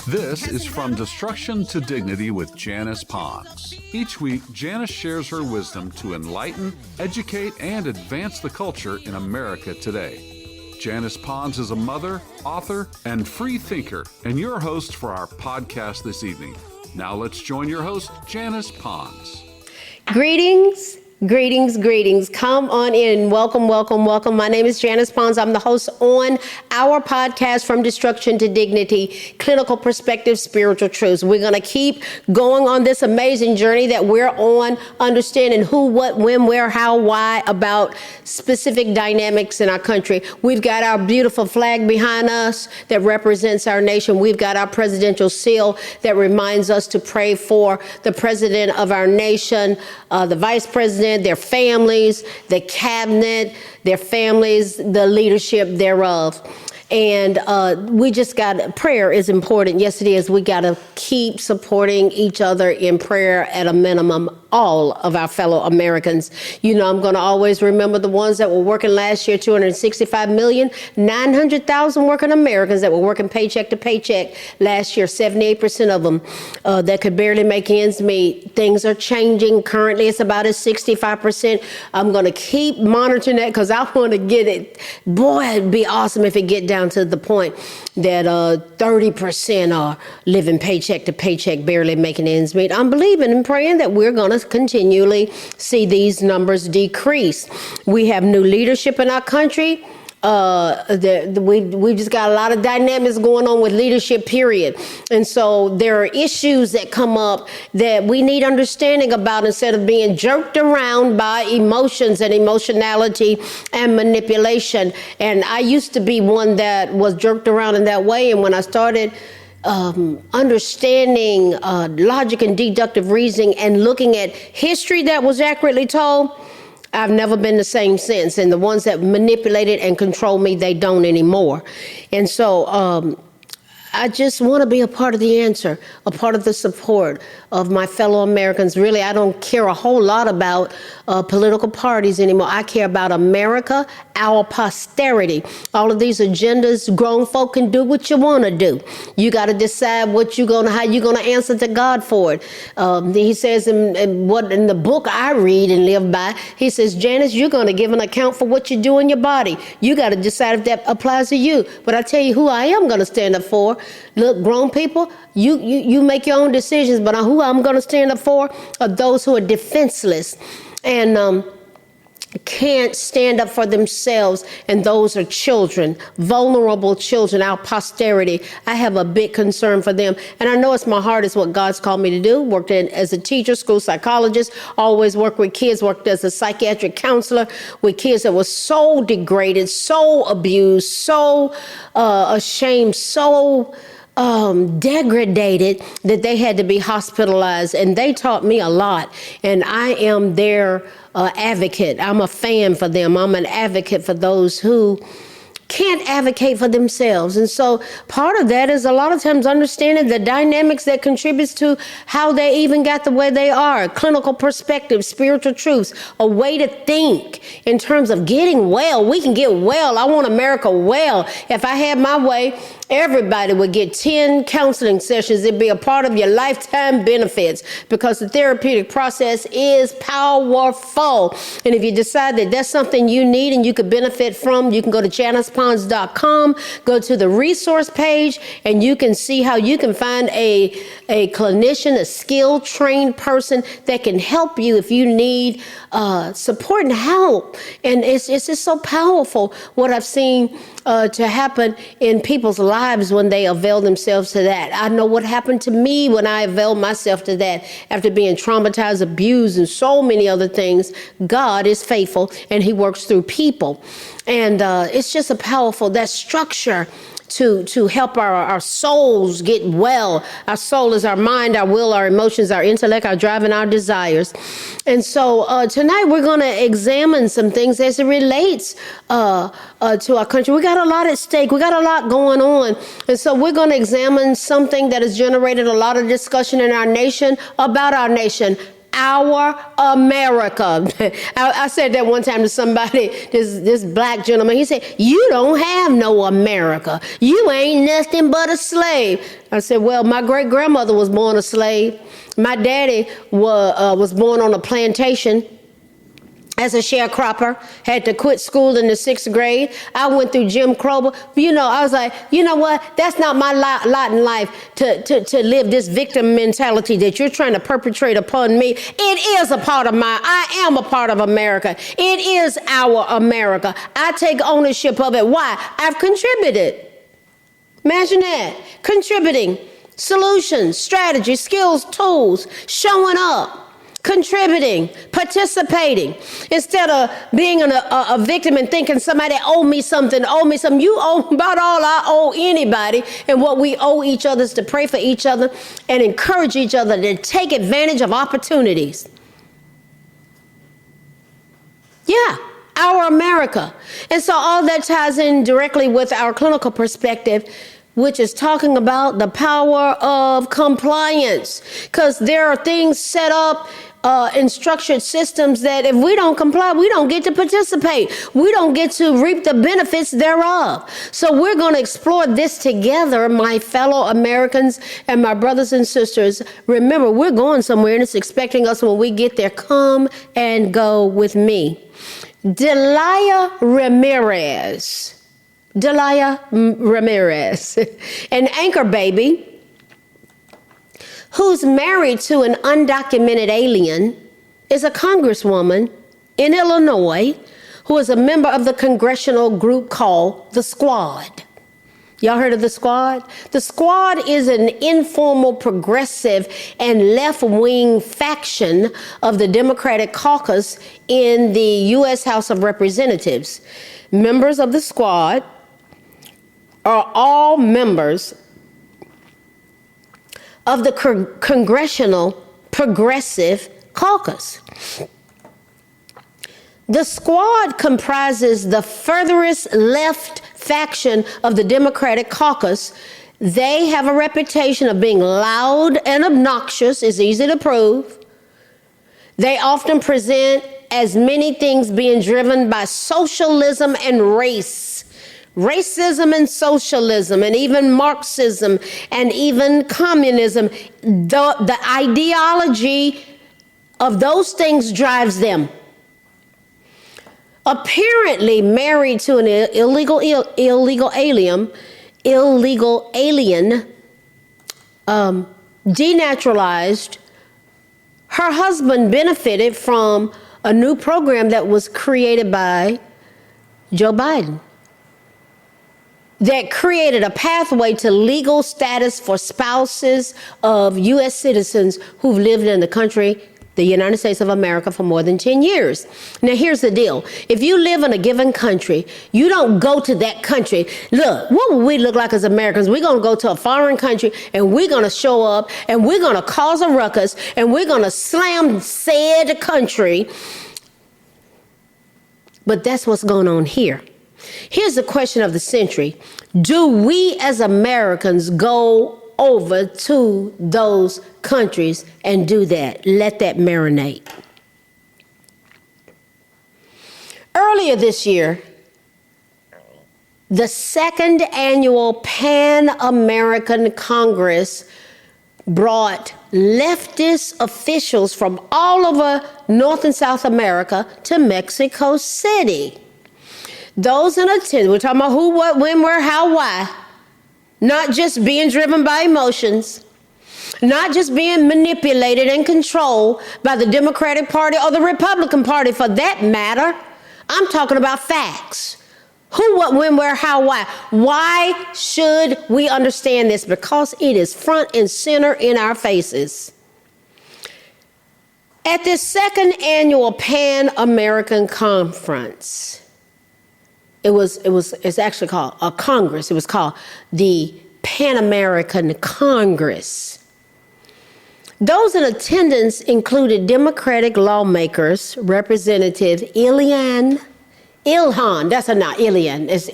This is From Destruction to Dignity with Janice Pons. Each week, Janice shares her wisdom to enlighten, educate, and advance the culture in America today. Janice Pons is a mother, author, and free thinker, and your host for our podcast this evening. Now let's join your host, Janice Pons. Greetings. Greetings. Come on in. Welcome. My name is Janice Pons. I'm the host on our podcast, From Destruction to Dignity, Clinical Perspective, Spiritual Truths. We're going to keep going on this amazing journey that we're on, understanding who, what, when, where, how, why, about specific dynamics in our country. We've got our beautiful flag behind us that represents our nation. We've got our presidential seal that reminds us to pray for the president of our nation, the vice president, their families, the cabinet, their families, the leadership thereof. And we just prayer is important. Yes, it is. We got to keep supporting each other in prayer at a minimum, all of our fellow Americans. You know, I'm going to always remember the ones that were working last year, 265,900,000 working Americans that were working paycheck to paycheck last year, 78% of them that could barely make ends meet. Things are changing. Currently, it's about 65%. I'm going to keep monitoring that because I want to get it. Boy, it'd be awesome if it get down to the point that 30% are living paycheck to paycheck, barely making ends meet. I'm believing and praying that we're going to continually see these numbers decrease. We have new leadership in our country. We just got a lot of dynamics going on with leadership, period. And so there are issues that come up that we need understanding about instead of being jerked around by emotions and emotionality and manipulation. And I used to be one that was jerked around in that way. And when I started understanding logic and deductive reasoning and looking at history that was accurately told, I've never been the same since. And the ones that manipulated and control me, they don't anymore. And so I just want to be a part of the answer, a part of the support of my fellow Americans. Really, I don't care a whole lot about political parties anymore. I care about America, our posterity. All of these agendas, grown folk can do what you want to do. You got to decide how you're going to answer to God for it. He says in the book I read and live by, he says, Janice, you're going to give an account for what you do in your body. You got to decide if that applies to you. But I tell you who I am going to stand up for. Look, grown people, you make your own decisions, but who I'm going to stand up for are those who are defenseless and can't stand up for themselves, and those are children, vulnerable children, our posterity. I have a big concern for them, and I know it's my heart. It's what God's called me to do. Worked as a teacher, school psychologist, always worked with kids, worked as a psychiatric counselor with kids that were so degraded, so abused, so ashamed, so degraded that they had to be hospitalized. And they taught me a lot. And I am their advocate. I'm a fan for them. I'm an advocate for those who can't advocate for themselves. And so part of that is a lot of times understanding the dynamics that contributes to how they even got the way they are. Clinical perspective, spiritual truths, a way to think in terms of getting well. We can get well. I want America well. If I had my way, everybody would get 10 counseling sessions. It'd be a part of your lifetime benefits because the therapeutic process is powerful. And if you decide that that's something you need and you could benefit from, you can go to JanicePons.com, go to the resource page, and you can see how you can find a clinician, a skilled, trained person that can help you if you need support and help. And it's just so powerful what I've seen to happen in people's lives when they avail themselves to that. I know what happened to me when I availed myself to that after being traumatized, abused, and so many other things. God is faithful and he works through people. And it's just a powerful, that structure to help our souls get well. Our soul is our mind, our will, our emotions, our intellect, our drive, and our desires. And so tonight we're going to examine some things as it relates to our country. We got a lot at stake. We got a lot going on. And so we're going to examine something that has generated a lot of discussion in our nation about our nation. our America. I said that one time to somebody, this black gentleman. He said, you don't have no America. You ain't nothing but a slave. I said, well, my great grandmother was born a slave. My daddy was born on a plantation as a sharecropper, had to quit school in the 6th grade. I went through Jim Crow. I was like, you know what? That's not my lot in life to live this victim mentality that you're trying to perpetrate upon me. It is a part of I am a part of America. It is our America. I take ownership of it. Why? I've contributed. Imagine that. Contributing. Solutions, strategies, skills, tools, showing up. Contributing, participating, instead of being a victim and thinking somebody owe me something. You owe about all I owe anybody, and what we owe each other is to pray for each other and encourage each other to take advantage of opportunities. Yeah, our America. And so all that ties in directly with our clinical perspective, which is talking about the power of compliance, because there are things set up in structured systems that if we don't comply, we don't get to participate. We don't get to reap the benefits thereof. So we're going to explore this together, my fellow Americans and my brothers and sisters. Remember, we're going somewhere and it's expecting us when we get there. Come and go with me. Delia Ramirez, an anchor baby who's married to an undocumented alien, is a congresswoman in Illinois who is a member of the congressional group called The Squad. Y'all heard of The Squad? The Squad is an informal, progressive, and left-wing faction of the Democratic caucus in the U.S. House of Representatives. Members of The Squad are all members of the Congressional Progressive Caucus. The Squad comprises the furthest left faction of the Democratic caucus. They have a reputation of being loud and obnoxious. It's easy to prove. They often present as many things being driven by socialism and race. Racism and socialism, and even Marxism, and even communism. The ideology of those things drives them. Apparently married to an illegal alien, denaturalized, her husband benefited from a new program that was created by Joe Biden, that created a pathway to legal status for spouses of U.S. citizens who've lived in the country, the United States of America, for more than 10 years. Now, here's the deal. If you live in a given country, you don't go to that country. Look, what would we look like as Americans? We're going to go to a foreign country, and we're going to show up, and we're going to cause a ruckus, and we're going to slam said country. But that's what's going on here. Here's the question of the century. Do we as Americans go over to those countries and do that? Let that marinate. Earlier this year, the second annual Pan-American Congress brought leftist officials from all over North and South America to Mexico City. Those in attendance, we're talking about who, what, when, where, how, why. Not just being driven by emotions. Not just being manipulated and controlled by the Democratic Party or the Republican Party, for that matter. I'm talking about facts. Who, what, when, where, how, why. Why should we understand this? Because it is front and center in our faces. At this second annual Pan-American Conference, it's actually called a Congress. It was called the Pan-American Congress. Those in attendance included Democratic lawmakers, Representative Ilhan, that's her name, Ilhan, is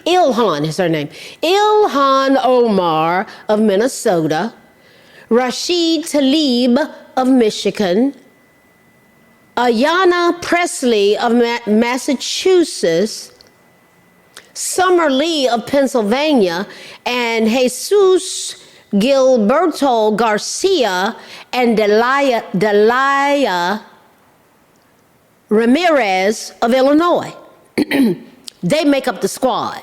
Ilhan is her name. Ilhan Omar of Minnesota, Rashid Tlaib of Michigan, Ayanna Presley of Massachusetts, Summer Lee of Pennsylvania, and Jesus Gilberto Garcia and Delia Ramirez of Illinois. They make up the squad.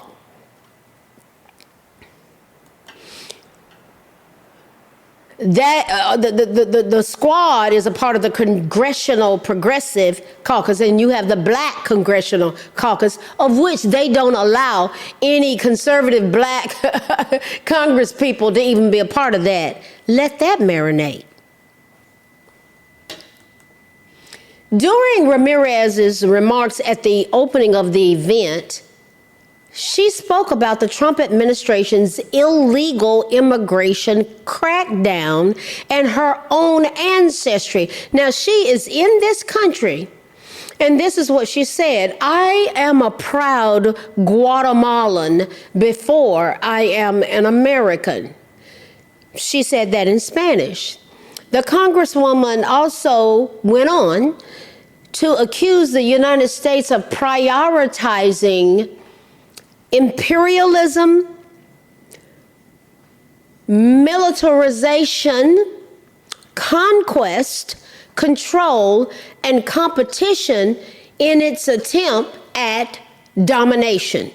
That the squad is a part of the Congressional Progressive Caucus, and you have the Black Congressional Caucus, of which they don't allow any conservative Black Congress people to even be a part of that. Let that marinate. During Ramirez's remarks at the opening of the event, she spoke about the Trump administration's illegal immigration crackdown and her own ancestry. Now, she is in this country, and this is what she said: "I am a proud Guatemalan before I am an American." She said that in Spanish. The Congresswoman also went on to accuse the United States of prioritizing imperialism, militarization, conquest, control, and competition in its attempt at domination.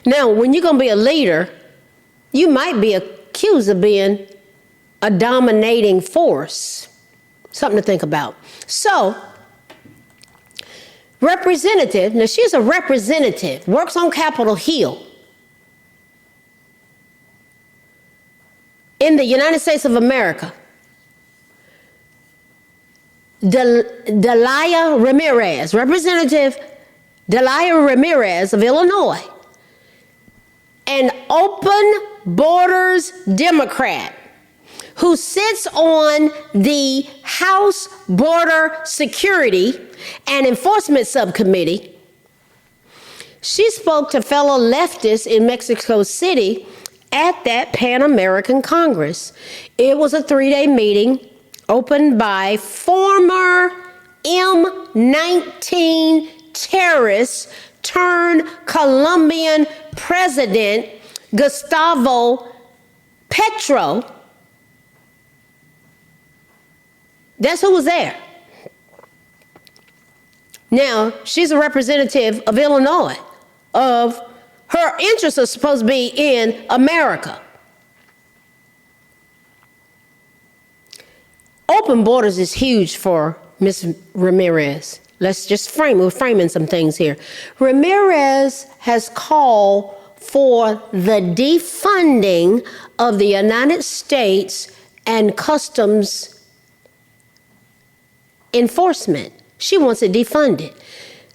Now, when you're going to be a leader, you might be accused of being a dominating force. Something to think about. So, representative, now she's a representative, works on Capitol Hill in the United States of America. Delia Ramirez, Representative Delia Ramirez of Illinois, an open borders Democrat who sits on the House Border Security and Enforcement Subcommittee. She spoke to fellow leftists in Mexico City at that Pan American Congress. It was a 3-day meeting opened by former M19 terrorist turned Colombian President Gustavo Petro. That's who was there. Now, she's a representative of Illinois. Her interests are supposed to be in America. Open borders is huge for Ms. Ramirez. Let's just we're framing some things here. Ramirez has called for the defunding of the United States and Customs enforcement. She wants it defunded.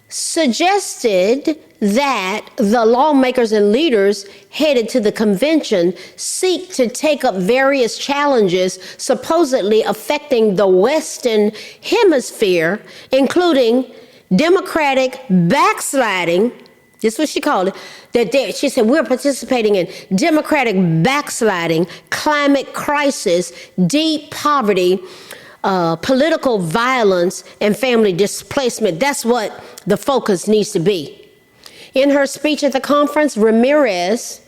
Suggested that the lawmakers and leaders headed to the convention seek to take up various challenges supposedly affecting the Western Hemisphere, including democratic backsliding. This is what she called it. She said, we're participating in democratic backsliding, climate crisis, deep poverty, political violence, and family displacement. That's what the focus needs to be. In her speech at the conference, Ramirez,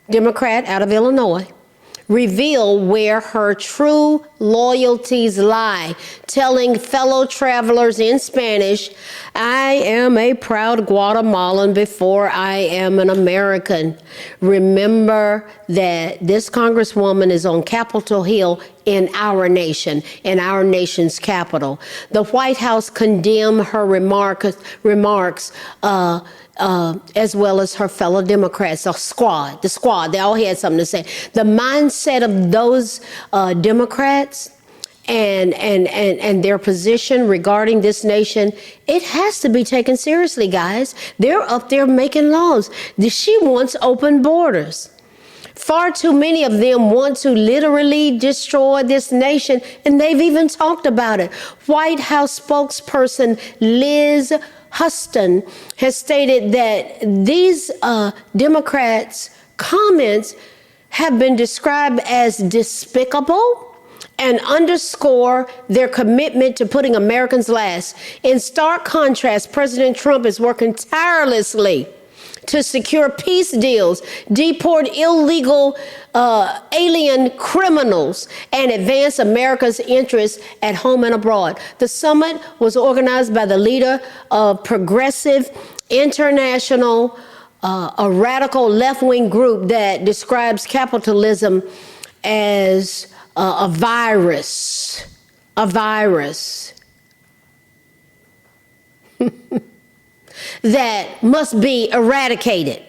Democrat out of Illinois, revealed where her true loyalties lie, telling fellow travelers in Spanish, "I am a proud Guatemalan before I am an American." Remember that this Congresswoman is on Capitol Hill in our nation, in our nation's capital. The White House condemned her remarks as well as her fellow Democrats, the squad, they all had something to say. The mindset of those Democrats and their position regarding this nation, it has to be taken seriously, guys. They're up there making laws. She wants open borders. Far too many of them want to literally destroy this nation, and they've even talked about it. White House spokesperson Liz Huston has stated that these Democrats' comments have been described as despicable and underscore their commitment to putting Americans last. In stark contrast, President Trump is working tirelessly to secure peace deals, deport illegal alien criminals, and advance America's interests at home and abroad. The summit was organized by the leader of Progressive International, a radical left-wing group that describes capitalism as a virus. That must be eradicated.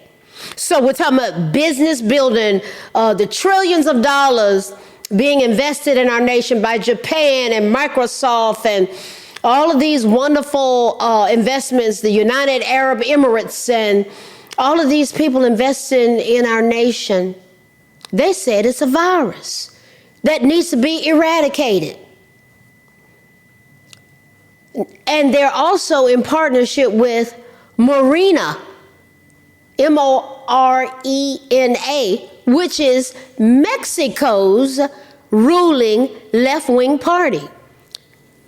So we're talking about business building, the trillions of dollars being invested in our nation by Japan and Microsoft and all of these wonderful investments, the United Arab Emirates and all of these people investing in our nation. They said it's a virus that needs to be eradicated. And they're also in partnership with Morena, Morena, which is Mexico's ruling left-wing party,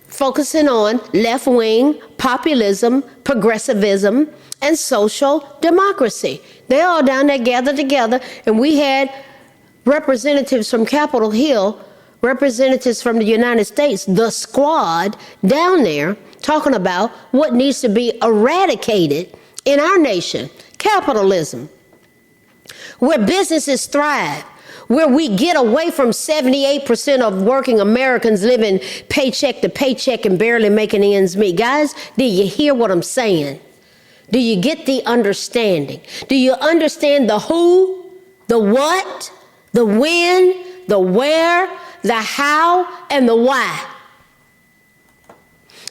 focusing on left-wing populism, progressivism, and social democracy. They all down there gathered together, and we had representatives from Capitol Hill, representatives from the United States, the squad down there talking about what needs to be eradicated in our nation. Capitalism, where businesses thrive, where we get away from 78% of working Americans living paycheck to paycheck and barely making ends meet. Guys, do you hear what I'm saying? Do you get the understanding? Do you understand the who, the what, the when, the where, the how, and the why?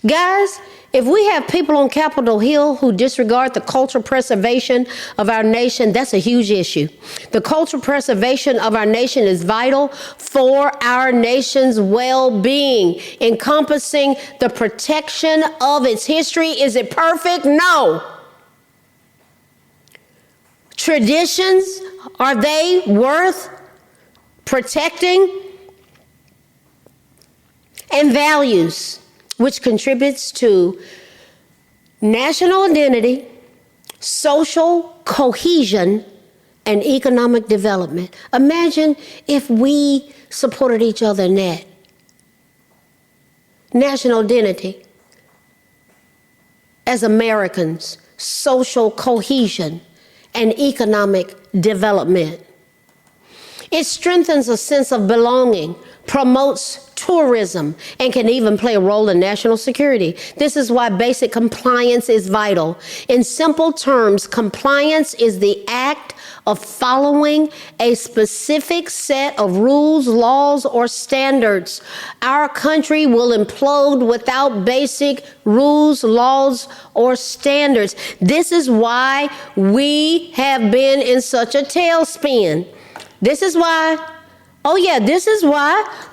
Guys, if we have people on Capitol Hill who disregard the cultural preservation of our nation, that's a huge issue. The cultural preservation of our nation is vital for our nation's well-being, encompassing the protection of its history. Is it perfect? No. Traditions, are they worth protecting? And values, which contributes to national identity, social cohesion, and economic development. Imagine if we supported each other in that. National identity as Americans, social cohesion, and economic development. It strengthens a sense of belonging, promotes tourism, and can even play a role in national security. This is why basic compliance is vital. In simple terms, compliance is the act of following a specific set of rules, laws, or standards. Our country will implode without basic rules, laws, or standards. This is why we have been in such a tailspin. This is why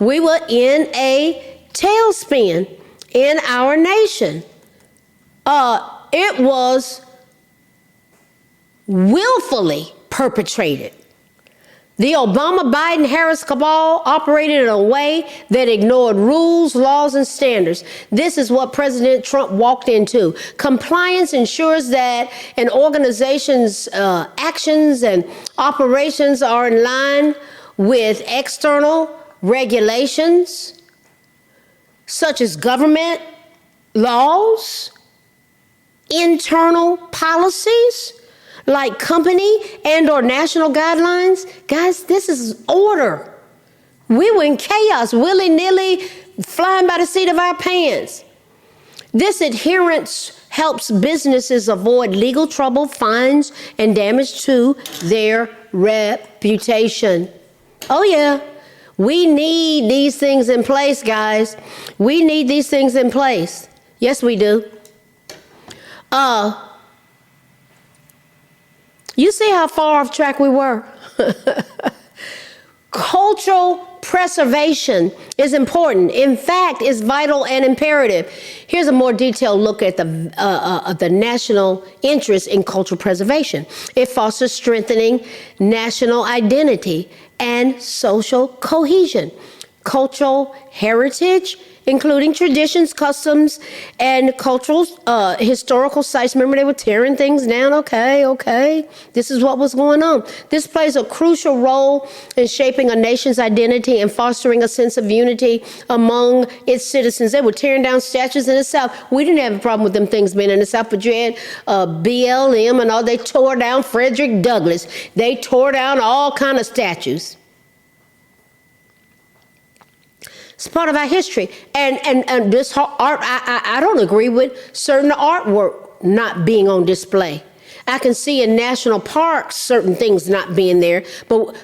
we were in a tailspin in our nation. It was willfully perpetrated. The Obama-Biden-Harris cabal operated in a way that ignored rules, laws, and standards. This is what President Trump walked into. Compliance ensures that an organization's actions and operations are in line with external regulations, such as government laws, internal policies, like company and or national guidelines. Guys, this is order. We were in chaos, willy-nilly, flying by the seat of our pants. This adherence helps businesses avoid legal trouble, fines, and damage to their reputation. Oh yeah, we need these things in place, guys. We need these things in place. Yes, we do. You see how far off track we were? Cultural preservation is important. In fact, it's vital and imperative. Here's a more detailed look at the national interest in cultural preservation. It fosters strengthening national identity and social cohesion. cultural heritage, including traditions, customs, and cultural historical sites. Remember, they were tearing things down. Okay. This is what was going on. This plays a crucial role in shaping a nation's identity and fostering a sense of unity among its citizens. They were tearing down statues in the South. We didn't have a problem with them things being in the South, but you had BLM and all. They tore down Frederick Douglass. They tore down all kind of statues. It's part of our history. And this art, I don't agree with certain artwork not being on display. I can see in national parks certain things not being there, but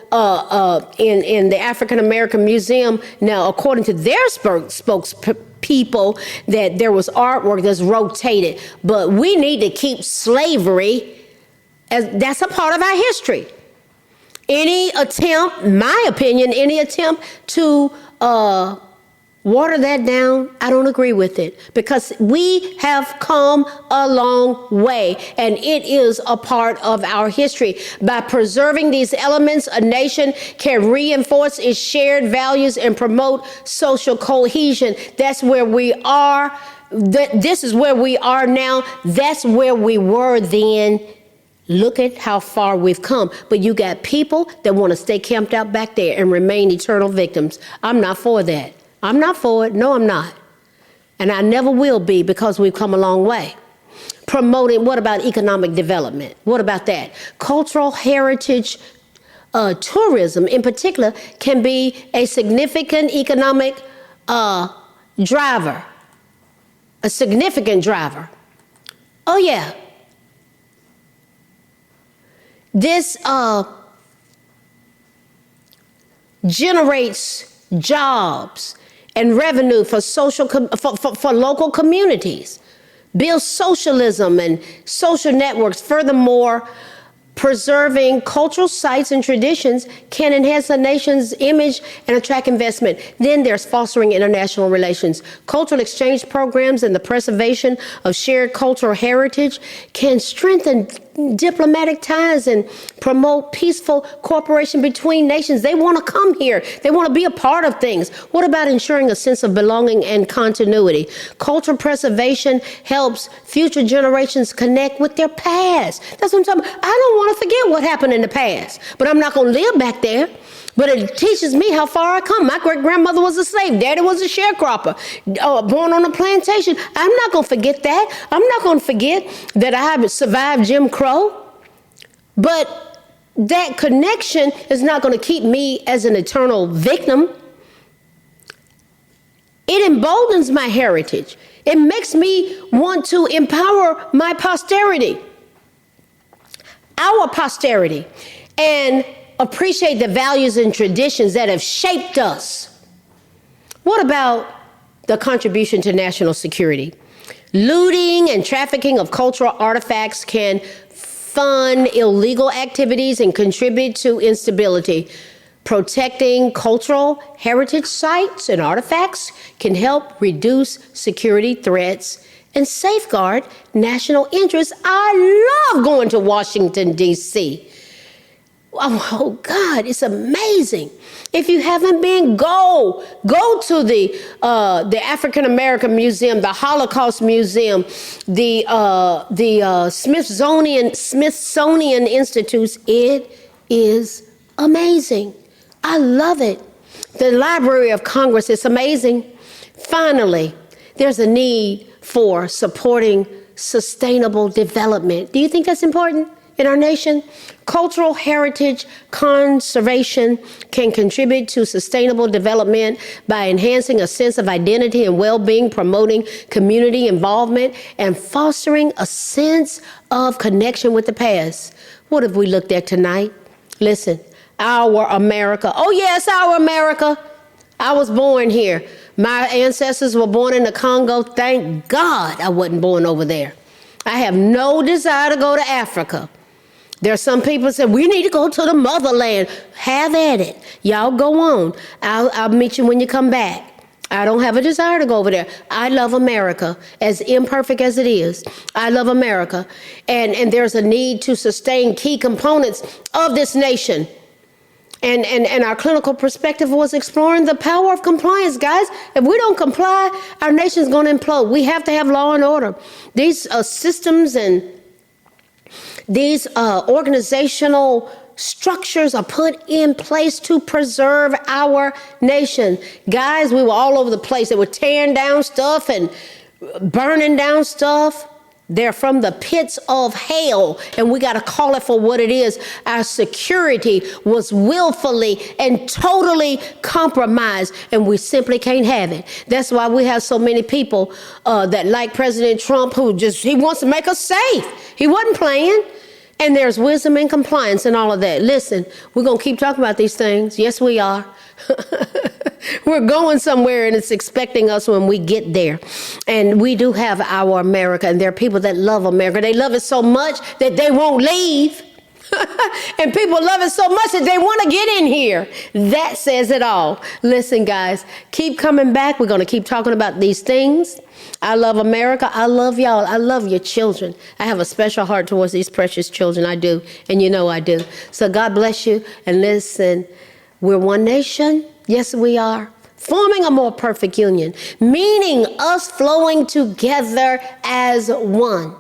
in the African American Museum, now according to their spokespeople, that there was artwork that's rotated. But we need to keep slavery as that's a part of our history. Any attempt, my opinion, to water that down, I don't agree with it, because we have come a long way and it is a part of our history. By preserving these elements, a nation can reinforce its shared values and promote social cohesion. That's where we are. This is where we are now. That's where we were then. Look at how far we've come. But you got people that want to stay camped out back there and remain eternal victims. I'm not for that. I'm not for it. No, I'm not. And I never will be, because we've come a long way. Promoting, what about economic development? What about that? Cultural heritage tourism in particular can be a significant economic driver. A significant driver. Oh, yeah. This generates jobs and revenue for for local communities, builds socialism and social networks. Furthermore, preserving cultural sites and traditions can enhance a nation's image and attract investment. Then there's fostering international relations. Cultural exchange programs and the preservation of shared cultural heritage can strengthen diplomatic ties and promote peaceful cooperation between nations. They want to come here. They want to be a part of things. What about ensuring a sense of belonging and continuity? Cultural preservation helps future generations connect with their past. That's what I'm talking about. I don't want to forget what happened in the past, but I'm not going to live back there. But it teaches me how far I come. My great-grandmother was a slave. Daddy was a sharecropper, born on a plantation. I'm not going to forget that. I'm not going to forget that I survived Jim Crow. But that connection is not going to keep me as an eternal victim. It emboldens my heritage. It makes me want to empower my posterity, our posterity, and appreciate the values and traditions that have shaped us. What about the contribution to national security? Looting and trafficking of cultural artifacts can fund illegal activities and contribute to instability. Protecting cultural heritage sites and artifacts can help reduce security threats and safeguard national interests. I love going to Washington, D.C. Oh God, it's amazing. If you haven't been, go to the African American Museum, the Holocaust Museum, the Smithsonian Institutes. It is amazing. I love it. The Library of Congress is amazing. Finally, there's a need for supporting sustainable development. Do you think that's important in our nation? Cultural heritage conservation can contribute to sustainable development by enhancing a sense of identity and well-being, promoting community involvement, and fostering a sense of connection with the past. What have we looked at tonight? Listen, our America. Oh, yes, our America. I was born here. My ancestors were born in the Congo. Thank God I wasn't born over there. I have no desire to go to Africa. There are some people that say, we need to go to the motherland. Have at it. Y'all go on. I'll meet you when you come back. I don't have a desire to go over there. I love America, as imperfect as it is. I love America. And there's a need to sustain key components of this nation. And our clinical perspective was exploring the power of compliance, guys. If we don't comply, our nation's going to implode. We have to have law and order. These systems and these organizational structures are put in place to preserve our nation. Guys, we were all over the place. They were tearing down stuff and burning down stuff. They're from the pits of hell, and we got to call it for what it is. Our security was willfully and totally compromised, and we simply can't have it. That's why we have so many people that like President Trump he wants to make us safe. He wasn't playing. And there's wisdom and compliance and all of that. Listen, we're going to keep talking about these things. Yes, we are. We're going somewhere, and it's expecting us when we get there. And we do have our America, and there are people that love America. They love it so much that they won't leave. And people love it so much that they want to get in here. That says it all. Listen, guys, keep coming back. We're going to keep talking about these things. I love America. I love y'all. I love your children. I have a special heart towards these precious children. I do. And you know I do. So God bless you. And listen, we're one nation. Yes, we are. Forming a more perfect union, meaning us flowing together as one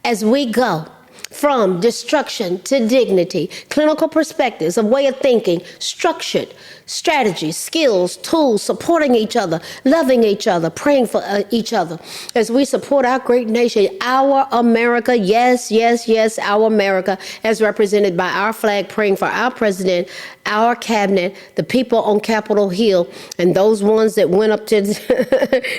as we go from destruction to dignity, clinical perspectives, a way of thinking, structured strategies, skills, tools, supporting each other, loving each other, praying for each other as we support our great nation, our America. Yes, yes, yes, our America, as represented by our flag, praying for our president, our cabinet, the people on Capitol Hill, and those ones that went up to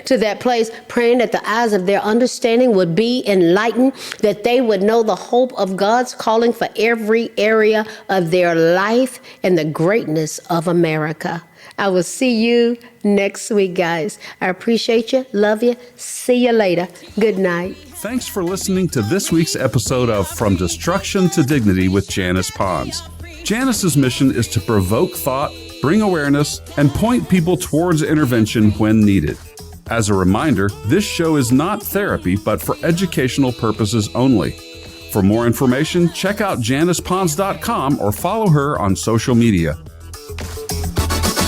to that place, praying that the eyes of their understanding would be enlightened, that they would know the hope of God's calling for every area of their life and the greatness of America. I will see you next week, guys. I appreciate you. Love you. See you later. Good night. Thanks for listening to this week's episode of From Destruction to Dignity with Janice Pons. Janice's mission is to provoke thought, bring awareness, and point people towards intervention when needed. As a reminder, this show is not therapy, but for educational purposes only. For more information, check out JanicePons.com or follow her on social media.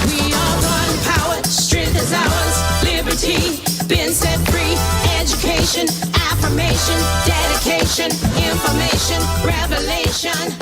We are one power, strength is ours, liberty, been set free, education, affirmation, dedication, information, revelation.